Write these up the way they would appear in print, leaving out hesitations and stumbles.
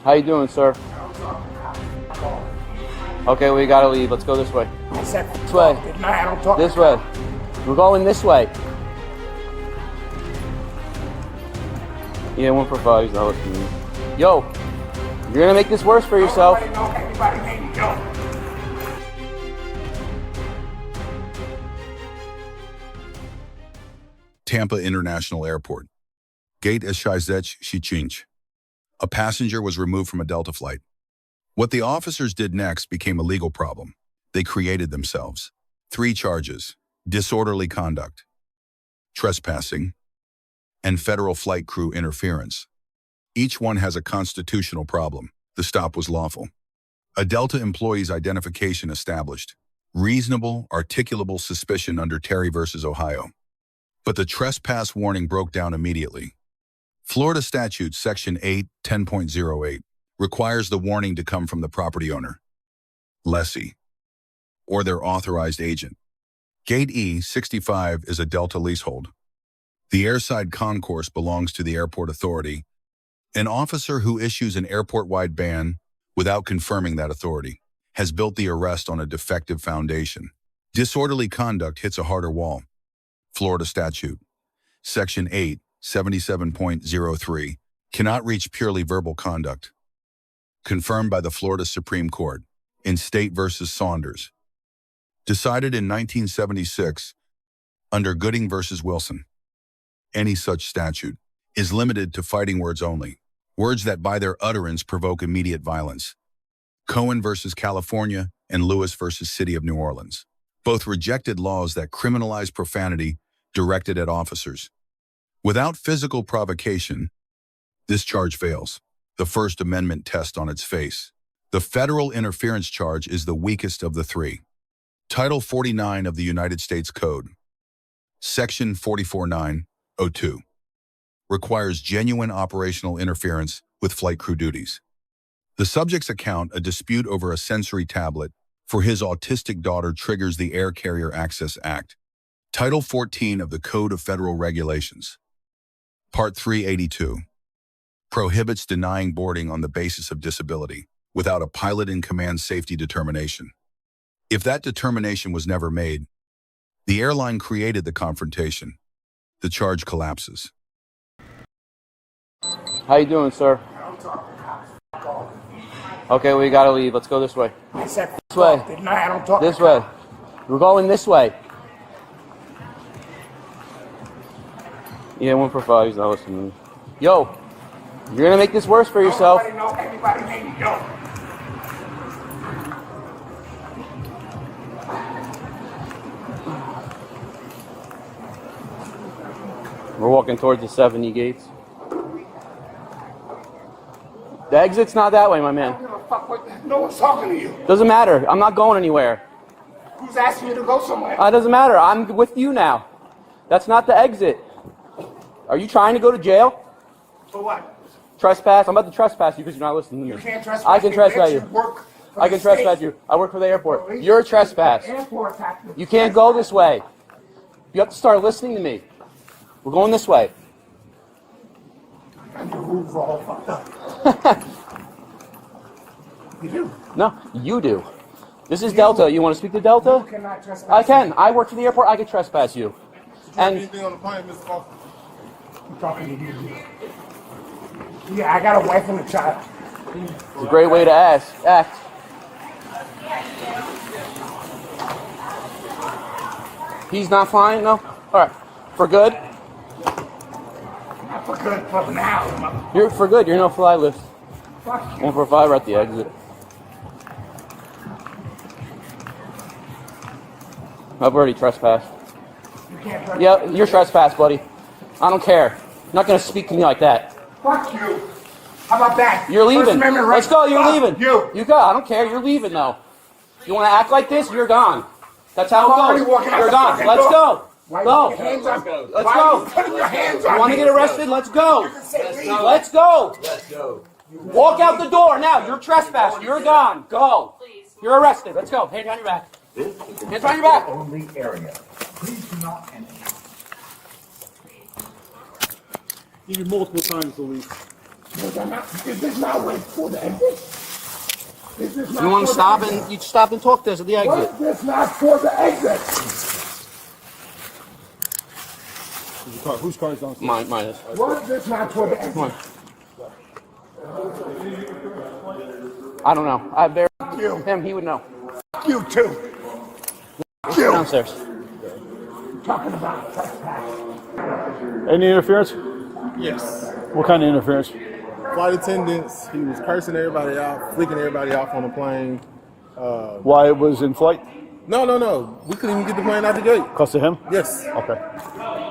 How you doing, sir? Okay, we gotta leave. Let's go this way. This way. I don't talk. This way. We're going this way. Yeah, 1 for 5. He's not listening. Yo, you're gonna make this worse for yourself. Everybody name me, yo. Tampa International Airport. Gate E65. A passenger was removed from a Delta flight. What the officers did next became a legal problem. They created themselves 3 charges: disorderly conduct, trespassing, and federal flight crew interference. Each one has a constitutional problem. The stop was lawful. A Delta employee's identification established. Reasonable, articulable suspicion under Terry versus Ohio. But the trespass warning broke down immediately. Florida Statute Section 8-10.08 requires the warning to come from the property owner, lessee, or their authorized agent. Gate E65 is a Delta leasehold. The airside concourse belongs to the airport authority, an officer who issues an airport-wide ban without confirming that authority has built the arrest on a defective foundation. Disorderly conduct hits a harder wall. Florida Statute Section 8-77.03 cannot reach purely verbal conduct. Confirmed by the Florida Supreme Court in State versus Saunders. Decided in 1976 under Gooding versus Wilson. Any such statute is limited to fighting words only, words that by their utterance provoke immediate violence. Cohen versus California and Lewis versus City of New Orleans both rejected laws that criminalize profanity directed at officers. Without physical provocation, this charge fails. The First Amendment test on its face. The federal interference charge is the weakest of the 3. Title 49 of the United States Code, Section 44.902, requires genuine operational interference with flight crew duties. The subject's account, a dispute over a sensory tablet for his autistic daughter, triggers the Air Carrier Access Act, Title 14 of the Code of Federal Regulations. Part 382 prohibits denying boarding on the basis of disability without a pilot-in-command safety determination. If that determination was never made, the airline created the confrontation. The charge collapses. How you doing, sir? Okay, we gotta leave. Let's go this way. This way. I don't talk. This way. We're going this way. Yeah, 1 for 5. He's not listening. Yo, you're gonna make this worse for yourself. Everybody name me, yo. We're walking towards the 70 gates. The exit's not that way, my man. No one's talking to you. Doesn't matter. I'm not going anywhere. Who's asking you to go somewhere? It doesn't matter. I'm with you now. That's not the exit. Are you trying to go to jail? For what? Trespass. I'm about to trespass you because you're not listening to me. You can't trespass. I can trespass you. I can trespass trespass you. I work for the airport. You're a trespass. Airport. You can't go this way. You have to start listening to me. We're going this way. And your rules are all fucked up. You do? No, you do. This is Delta. You want to speak to Delta? You cannot trespass. I can. I work for the airport. I can trespass you. And anything on the plane, Mr. Officer? I'm talking to you. Yeah, I got a wife and a child. it's a great way to act. He's not fine? No? All right. For good? Not for good, for now. You're for good. You're no fly list. Fuck you. 1 for 5 at the exit. I've already trespassed. You can't trespass. Yeah, you're trespassed, buddy. I don't care. You're not going to speak to me like that. Fuck you. How about that? You're First leaving. Amendment right. Let's go. You're Fuck leaving. You. You go. I don't care. You're leaving, though. You want to act like this? You're gone. That's how I'm it already goes. walking out You're the gone. fucking Let's door. go. Why Go. you put your hands on? Let's Why go. are you putting your hands on You want to me? get arrested? Let's go. Let's Let's go. Walk out the door now. You're trespassing. You're gone. Go. You're arrested. Let's go. Hands on your back. Hands behind your back. Only area. Please do not enter. You did multiple times, Louise. Is this not right for the exit? Is this not You want to for the stop exit? and you stop and talk to us at the exit. Was this not for the exit? Whose car is downstairs? Mine is. Was this not for the exit? Come on. I don't know. I bear You. him. He would know. You too. You. Downstairs. Talking about trespass. Any interference? Yes. What kind of interference? Flight attendants, he was cursing everybody out, flicking everybody off on the plane. Why it was in flight? No. We couldn't even get the plane out the gate. Because of him? Yes. Okay.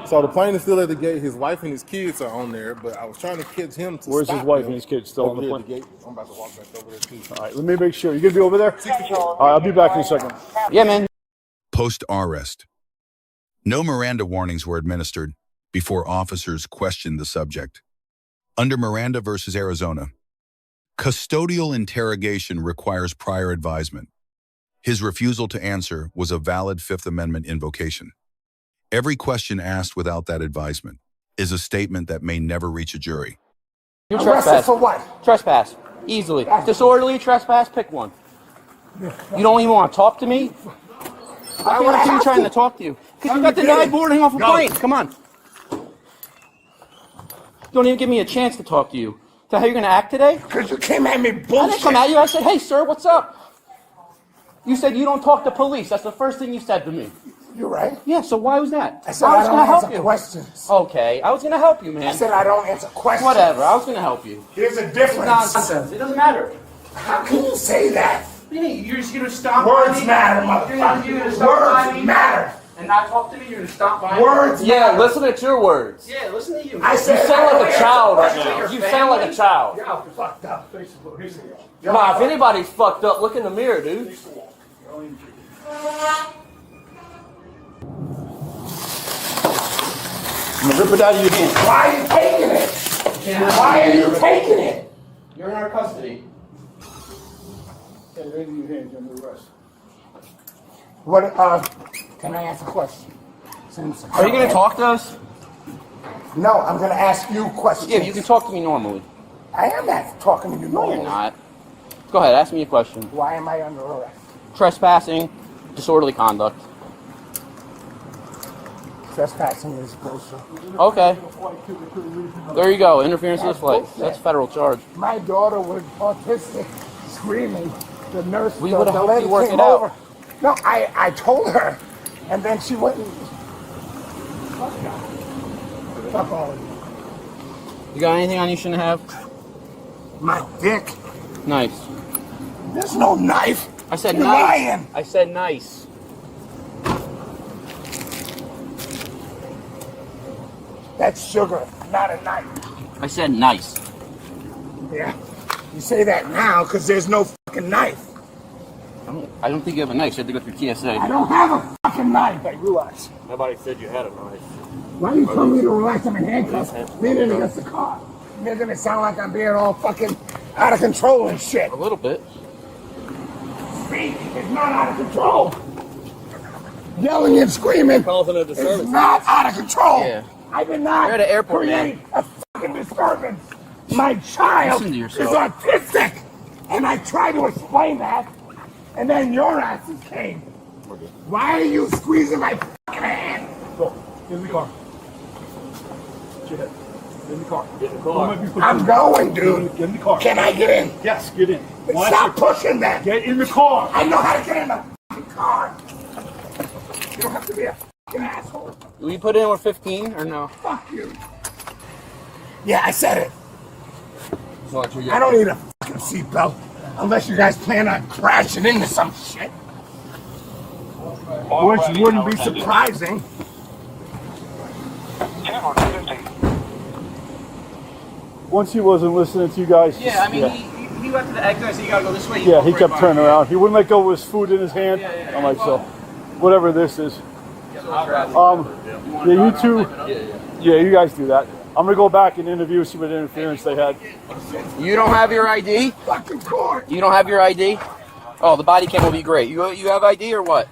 So the plane is still at the gate. His wife and his kids are on there, but I was trying to catch him to Where's stop his wife him and his kids still on over the here at plane? gate. I'm about to walk back over there too. All right, let me make sure. You gonna be over there? 64. All right, I'll be back in a second. Yeah, man. Post-arrest. No Miranda warnings were administered before officers questioned the subject. Under Miranda versus Arizona, custodial interrogation requires prior advisement. His refusal to answer was a valid Fifth Amendment invocation. Every question asked without that advisement is a statement that may never reach a jury. You're Arrested trespass. for what? Trespass. Easily. Disorderly trespass. Pick one. You don't even want to talk to me? Why would I are you have trying to? to talk to you? Because you No, got you denied didn't. boarding off a Go. plane. Come on. Don't even give me a chance to talk to you. So how you going to act today? Because you came at me I didn't bullshit. come at you. I said, hey, sir, what's up? You said you don't talk to police. That's the first thing you said to me. You're right. Yeah, so why was that? I said I I was don't going to help answer you. questions. Okay, I was going to help you, I man. said I don't answer questions. Whatever, I was going to help you. Here's a difference. Nonsense. It doesn't matter. How can you say that? What do you mean? You're just going to stop Words by me? matter, You're gonna motherfucker. stop by Words me matter. and not talk to me? You're going to stop by me? Words Yeah, matter. listen at your words. Yeah, listen to you. I said You I sound don't like a answer child right questions. now. You sound like a child. You're fucked up. Nah, if anybody's fucked up, look in the mirror, dude. I'm going to rip it out of your hand. Why are you taking it? Why are you taking it? You're in our custody. What, can I ask a question? Since Are you going to talk to us? No, I'm going to ask you questions. Yeah, you can talk to me normally. I am talking to you No, normally. you're not. Go ahead, ask me a question. Why am I under arrest? Trespassing, disorderly conduct. Trespassing is bullshit. Okay. There you go, interference with the flight. That's federal charge. My daughter was autistic, screaming. The nurse, We the would've helped lady you work came it out. over. No, I told her, and then she went and... Fuck all of you. You got anything on you shouldn't have? My dick. Nice. There's no knife. I said You're nice. lying. I said nice. That's sugar, not a knife. I said nice. Yeah. You say that now because there's no fucking knife. I don't think you have a knife. You have to go through I TSA. don't have a fucking knife, I realize. Nobody said you had a knife. Why you tell me to relax? I'm in handcuffs, leaning against the car. Making it sound like I'm being all fucking out of control and shit. A little bit. Speak is not out of control. Yelling and screaming Causing a is disturbance. not out of control. Yeah. I did not You're at an airport, create a fucking disturbance. My child Listen to is yourself. autistic. And I tried to explain that, and then your asses came. Why are you squeezing my fucking hand? Go. Get in the car. Get your head. Get in the car. Get in the car. I'm going, dude. Get in the car. Can I get in? Yes, get in. Stop pushing that. Get in the car. I know how to get in the fucking car. You don't have to be a fucking asshole. Do we put in with 15 or no? Fuck you. Yeah, I said it. I I don't need a fucking seatbelt unless you guys plan on crashing into some shit. Which wouldn't be surprising. Once he wasn't listening to you guys. Yeah, I mean, he went to the exit. I said, you gotta go this way. Yeah, he kept turning around. He wouldn't let go of his food in his hand. I'm like, so, whatever this is. Yeah, you two. Yeah, you guys do that. I'm gonna go back and interview, see what interference they had. You don't have your ID? Fucking court. You don't have your ID? Oh, the body cam will be great. You have ID or what?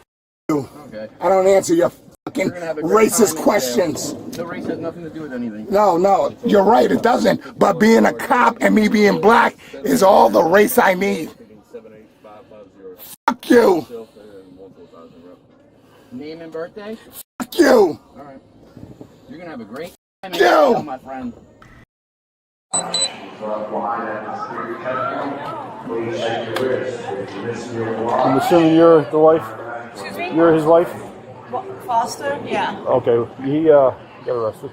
I don't answer your fucking racist questions. The race has nothing to do with anything. No, you're right, it doesn't. But being a cop and me being black is all the race I need. Fuck you. Name and birthday? Fuck you. All right. You're gonna have a great time, You. my friend. I'm assuming you're the wife? Excuse me? You're his wife? Foster? Yeah. Okay, he got arrested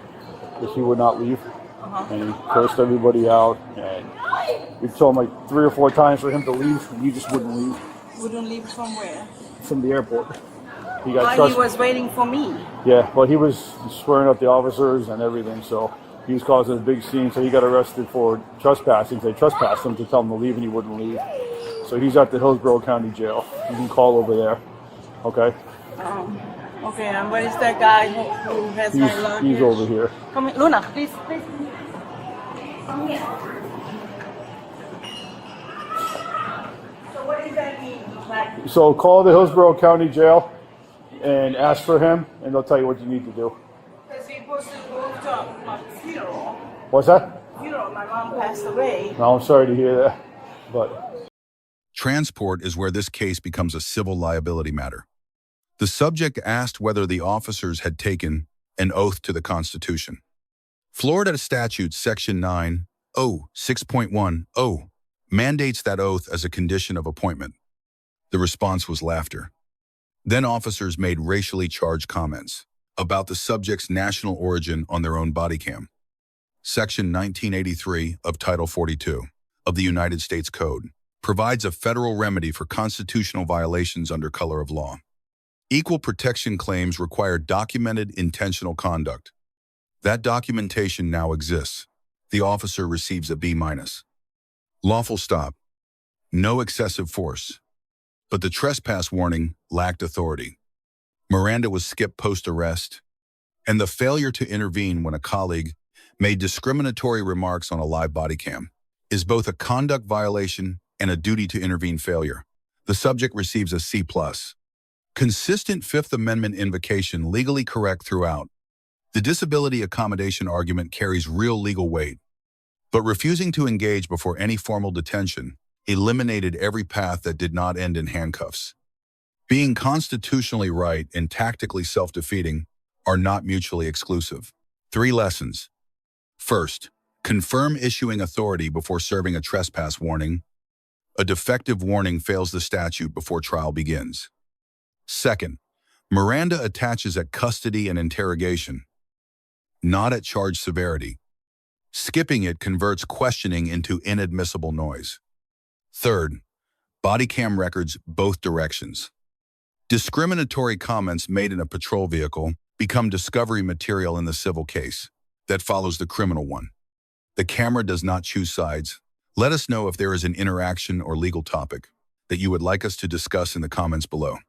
because he would not leave. And he cursed everybody out. And we told him like 3 or 4 times for him to leave, and he just wouldn't leave. Wouldn't leave from where? From the airport. He got He was waiting for me. Yeah, well, he was swearing up the officers and everything, so he was causing a big scene. So he got arrested for trespassing. They trespassed him to tell him to leave, and he wouldn't leave. So he's at the Hillsborough County Jail. You can call over there. Okay? Okay, and where is that guy who has my luggage? He's over here. Come here, Luna, please. Come here. So what does that mean? Like, So call the Hillsborough County Jail and ask for him, and they'll tell you what you need to do. because we're supposed to go to my funeral. What's that? Funeral, my mom passed away. No, I'm sorry to hear that, but Transport is where this case becomes a civil liability matter. The subject asked whether the officers had taken an oath to the Constitution. Florida Statute Section 906.10 mandates that oath as a condition of appointment. The response was laughter. Then officers made racially charged comments about the subject's national origin on their own body cam. Section 1983 of Title 42 of the United States Code provides a federal remedy for constitutional violations under color of law. Equal protection claims require documented intentional conduct. That documentation now exists. The officer receives a B-. Lawful stop. No excessive force. But the trespass warning lacked authority. Miranda was skipped post-arrest, and the failure to intervene when a colleague made discriminatory remarks on a live body cam is both a conduct violation and a duty to intervene failure. The subject receives a C+. Consistent Fifth Amendment invocation legally correct throughout. The disability accommodation argument carries real legal weight, but refusing to engage before any formal detention eliminated every path that did not end in handcuffs. Being constitutionally right and tactically self-defeating are not mutually exclusive. 3 lessons. First, confirm issuing authority before serving a trespass warning. A defective warning fails the statute before trial begins. Second, Miranda attaches at custody and interrogation, not at charge severity. Skipping it converts questioning into inadmissible noise. Third, body cam records both directions. Discriminatory comments made in a patrol vehicle become discovery material in the civil case that follows the criminal one. The camera does not choose sides. Let us know if there is an interaction or legal topic that you would like us to discuss in the comments below.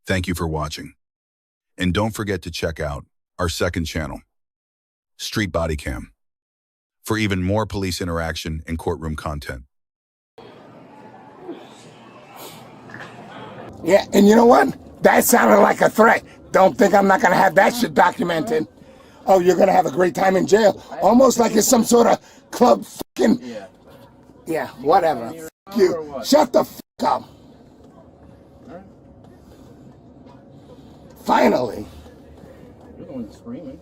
Thank you for watching. And don't forget to check out our second channel, Street Bodycam, for even more police interaction and courtroom content. Yeah, and you know what? That sounded like a threat. Don't think I'm not going to have that shit documented. Oh, you're going to have a great time in jail. Almost like it's some sort of club fucking... Yeah, whatever. F you. Shut the fuck up. Finally. You're the one screaming.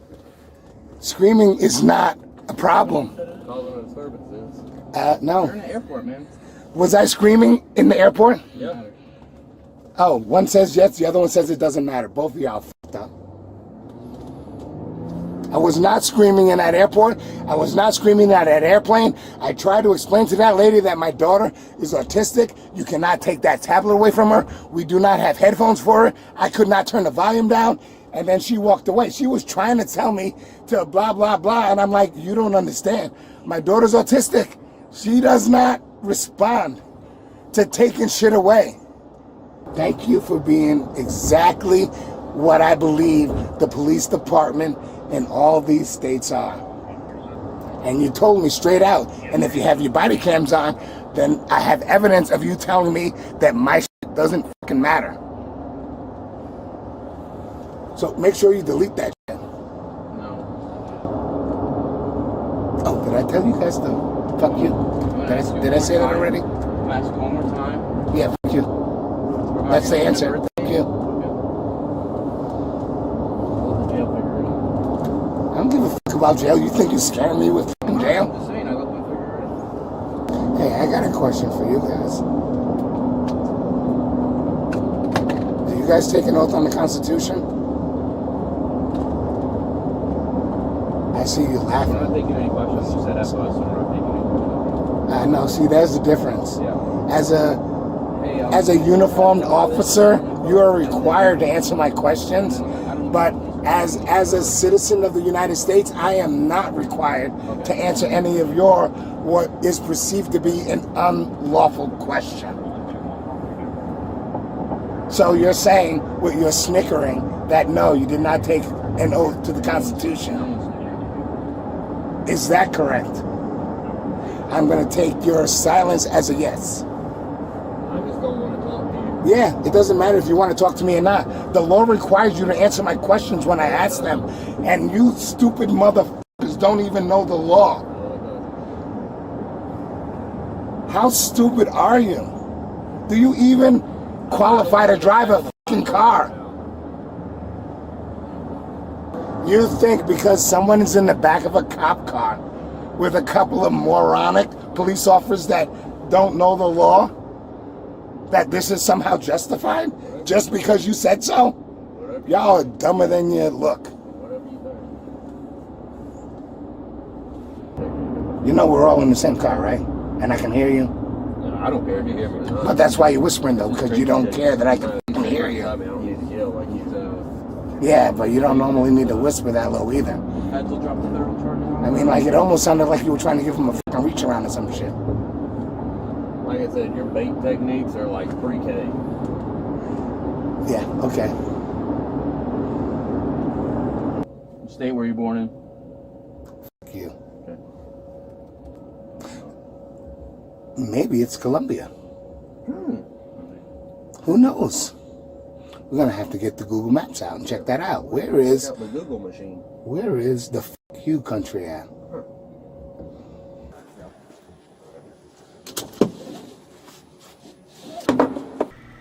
Screaming is not a problem. Causing a disturbance is. No. You're in the airport, man. Was I screaming in the airport? Yeah. Oh, one says yes, the other one says it doesn't matter. Both of y'all fucked up. I was not screaming in that airport. I was not screaming at that airplane. I tried to explain to that lady that my daughter is autistic. You cannot take that tablet away from her. We do not have headphones for her. I could not turn the volume down. And then she walked away. She was trying to tell me to blah, blah, blah. And I'm like, you don't understand. My daughter's autistic. She does not respond to taking shit away. Thank you for being exactly what I believe the police department in all these states are. And you told me straight out. And if you have your body cams on, then I have evidence of you telling me that my shit doesn't fucking matter. So make sure you delete that shit. No. Oh, did I tell you guys to fuck you? Did I say that already? I'm asking one more time. Yeah, fuck you. That's the answer. Fuck you. I don't give a fuck about jail. You think you're scaring me with fucking jail? I'm just saying, I let them figure it out. Hey, I got a question for you guys. Do you guys take an oath on the Constitution? I see you I'm laughing. not taking any questions. You said ask us, so we're not taking any questions. I know. See, there's the difference. Yeah. As a uniformed officer, you are required to answer my questions. But as a citizen of the United States, I am not required to answer any of your what is perceived to be an unlawful question. So you're saying, with your snickering, that no, you did not take an oath to the Constitution. Is that correct? I'm going to take your silence as a yes. I just don't want to talk to you. Yeah, it doesn't matter if you want to talk to me or not. The law requires you to answer my questions when I ask them. And you stupid motherfuckers don't even know the law. How stupid are you? Do you even qualify to drive a fucking car? You think because someone is in the back of a cop car with a couple of moronic police officers that don't know the law, that this is somehow justified? Just because you said so? Y'all are dumber than you look. You know we're all in the same car, right? And I can hear you? I don't care if you hear me or not. But that's why you're whispering though, because you don't care that I can hear you. I mean, I don't need to yell like he's Yeah, but you don't normally need to whisper that low either. had to drop the federal charges. I mean, like, it almost sounded like you were trying to give him a fucking reach around or some shit. Like I said, your bait techniques are like pre-K. Yeah, okay. State where you're born in. Fuck you. Okay. Maybe it's Colombia. Who knows? We're gonna have to get the Google Maps out and check that out. Where is Check out the Google machine. the fuck you country at?